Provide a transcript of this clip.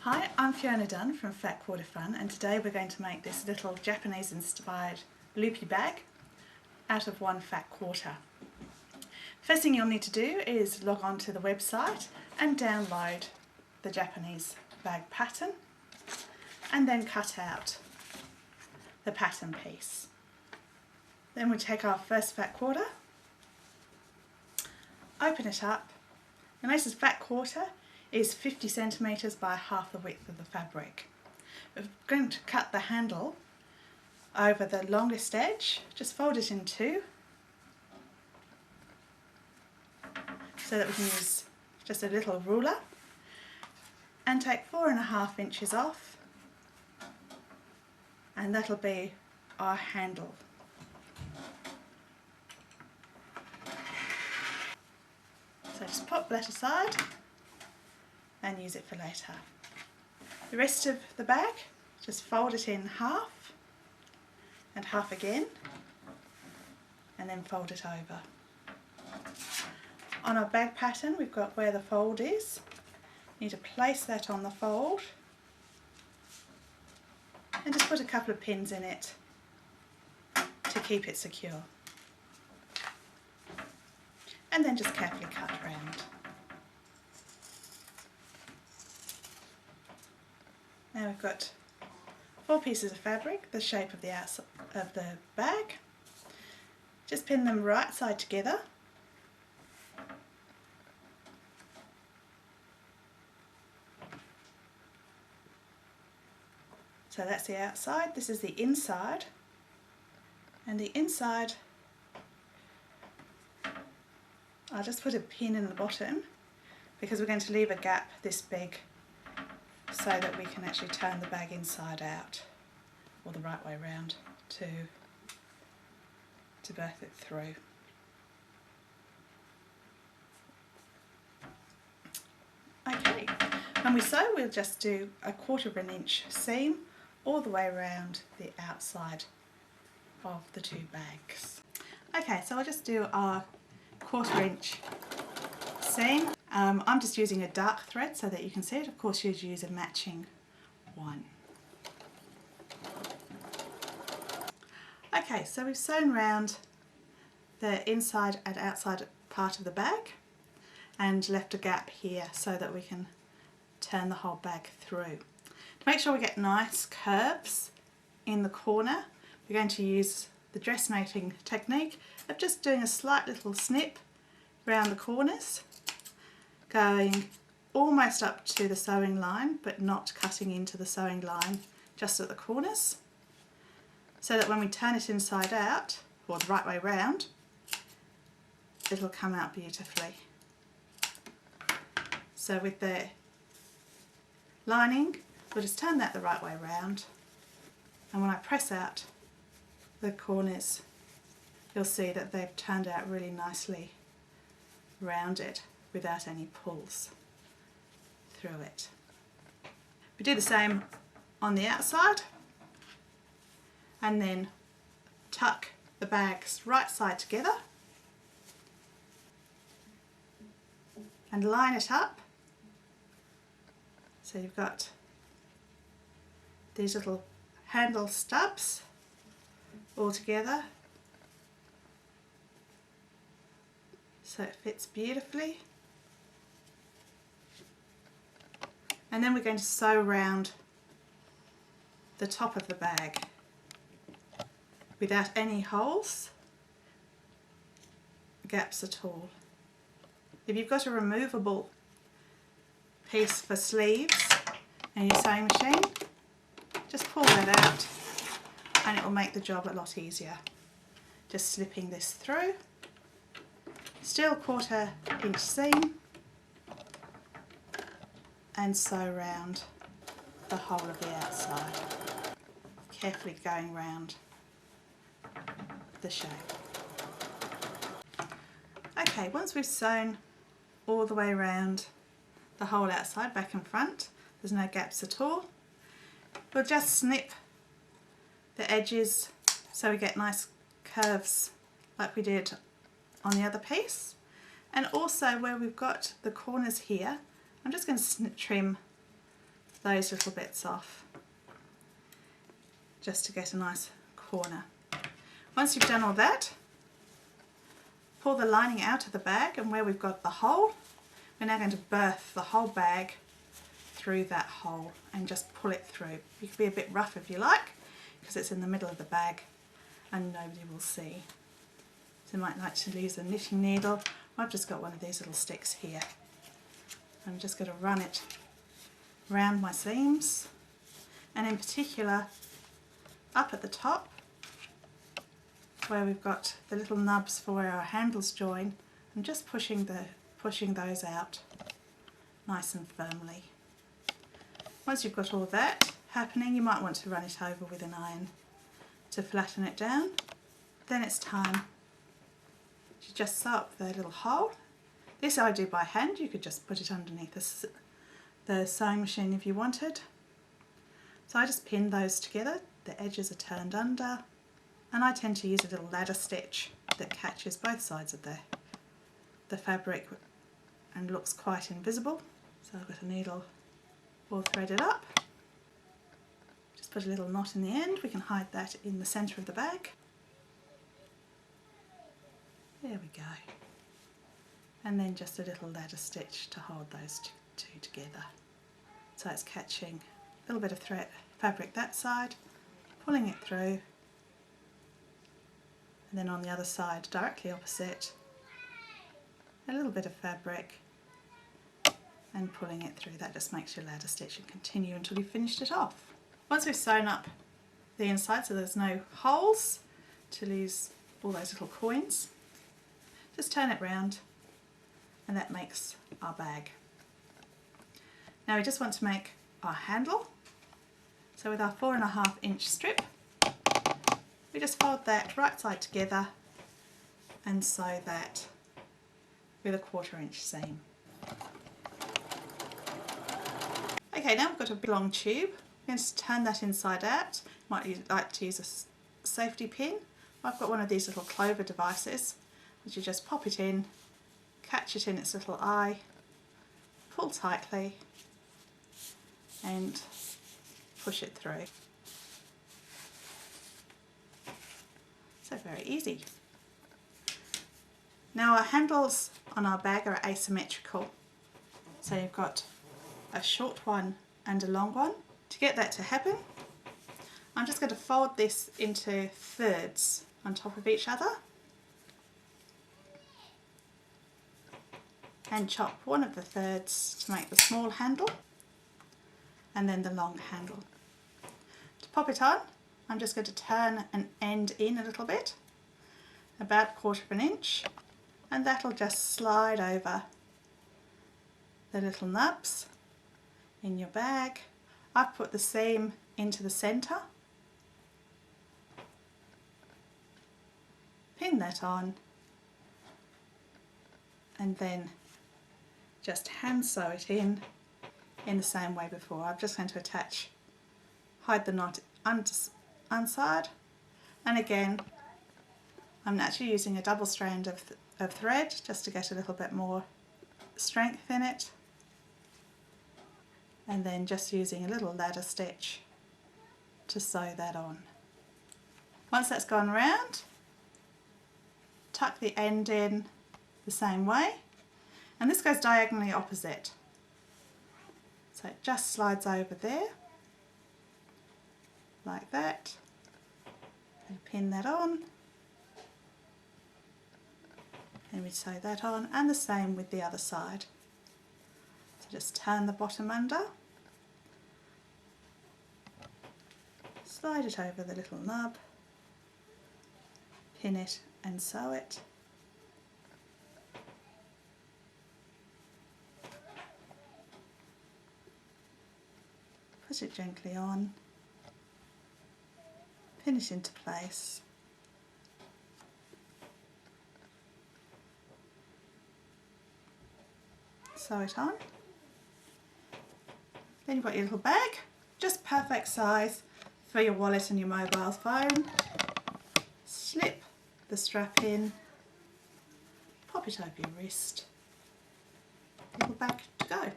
Hi, I'm Fiona Dunn from Fat Quarter Fun, and today we're going to make this little Japanese inspired loopy bag out of one fat quarter. First thing you'll need to do is log on to the website and download the Japanese bag pattern and then cut out the pattern piece. Then we take our first fat quarter, open it up, and this fat quarter is 50 centimetres by half the width of the fabric. We're going to cut the handle over the longest edge, just fold it in two so that we can use just a little ruler and take 4.5 inches off, and that'll be our handle. So just pop that aside and use it for later. The rest of the bag, just fold it in half and half again, and then fold it over. On our bag pattern, we've got where the fold is. You need to place that on the fold and just put a couple of pins in it to keep it secure. And then just carefully cut round. Now we've got 4 pieces of fabric, the shape of the outside of the bag. Just pin them right side together. So that's the outside, this is the inside, and the inside I'll just put a pin in the bottom because we're going to leave a gap this big so that we can actually turn the bag inside out, or the right way round, to birth it through. Okay, when we sew we'll just do a 1/4 inch seam all the way around the outside of the 2 bags. Okay, so I'll just do our 1/4 inch seam. I'm just using a dark thread so that you can see it. Of course you'd use a matching one. Okay, so we've sewn round the inside and outside part of the bag and left a gap here so that we can turn the whole bag through. To make sure we get nice curves in the corner, we're going to use the dressmaking technique of just doing a slight little snip round the corners, going almost up to the sewing line but not cutting into the sewing line, just at the corners, so that when we turn it inside out, or the right way round, it'll come out beautifully. So with the lining, we'll just turn that the right way round, and when I press out the corners you'll see that they've turned out really nicely rounded without any pulls through it. We do the same on the outside, and then tuck the bags right side together and line it up so you've got these little handle stubs all together so it fits beautifully. And then we're going to sew round the top of the bag without any holes, gaps at all. If you've got a removable piece for sleeves and your sewing machine, just pull that out and it will make the job a lot easier. Just slipping this through, still 1/4 inch seam, and sew round the whole of the outside, carefully going round the shape. Okay, once we've sewn all the way around the whole outside, back and front, there's no gaps at all, we'll just snip the edges so we get nice curves like we did on the other piece. And also where we've got the corners here, I'm just going to trim those little bits off just to get a nice corner. Once you've done all that, pull the lining out of the bag, and where we've got the hole, we're now going to berth the whole bag through that hole and just pull it through. You can be a bit rough if you like, because it's in the middle of the bag and nobody will see. So you might like to use a knitting needle. I've just got one of these little sticks here. I'm just going to run it round my seams, and in particular up at the top where we've got the little nubs for where our handles join. I'm just pushing those out nice and firmly. Once you've got all that happening, you might want to run it over with an iron to flatten it down. Then it's time to just sew up the little hole. This I do by hand. You could just put it underneath the sewing machine if you wanted. So I just pin those together, the edges are turned under, and I tend to use a little ladder stitch that catches both sides of the fabric and looks quite invisible. So I've got a needle all threaded up. Just put a little knot in the end. We can hide that in the centre of the bag. There we go. And then just a little ladder stitch to hold those two together. So it's catching a little bit of fabric that side, pulling it through, and then on the other side, directly opposite, a little bit of fabric and pulling it through. That just makes your ladder stitch and continue until you've finished it off. Once we've sewn up the inside so there's no holes to lose all those little coins, just turn it round, and that makes our bag. Now we just want to make our handle. So with our 4.5 inch strip, we just fold that right side together and sew that with a 1/4 inch seam. Okay, now we've got a big long tube. We're going to turn that inside out. Might like to use a safety pin. I've got one of these little clover devices, which you just pop it in, catch it in its little eye, pull tightly and push it through. So very easy. Now our handles on our bag are asymmetrical. So you've got a short one and a long one. To get that to happen, I'm just going to fold this into thirds on top of each other and chop one of the thirds to make the small handle and then the long handle. To pop it on, I'm just going to turn an end in a little bit, about 1/4 inch, and that'll just slide over the little nubs in your bag. I've put the seam into the centre, pin that on, and then just hand sew it in the same way before. I'm just going to hide the knot inside, and again I'm actually using a double strand of thread just to get a little bit more strength in it, and then just using a little ladder stitch to sew that on. Once that's gone around, tuck the end in the same way, and this goes diagonally opposite. So it just slides over there, like that, and pin that on, and we sew that on, and the same with the other side. So just turn the bottom under, slide it over the little nub, pin it and sew it. Put it gently on, pin it into place, sew it on. Then you've got your little bag, just perfect size for your wallet and your mobile phone. Slip the strap in, pop it over your wrist, little bag to go.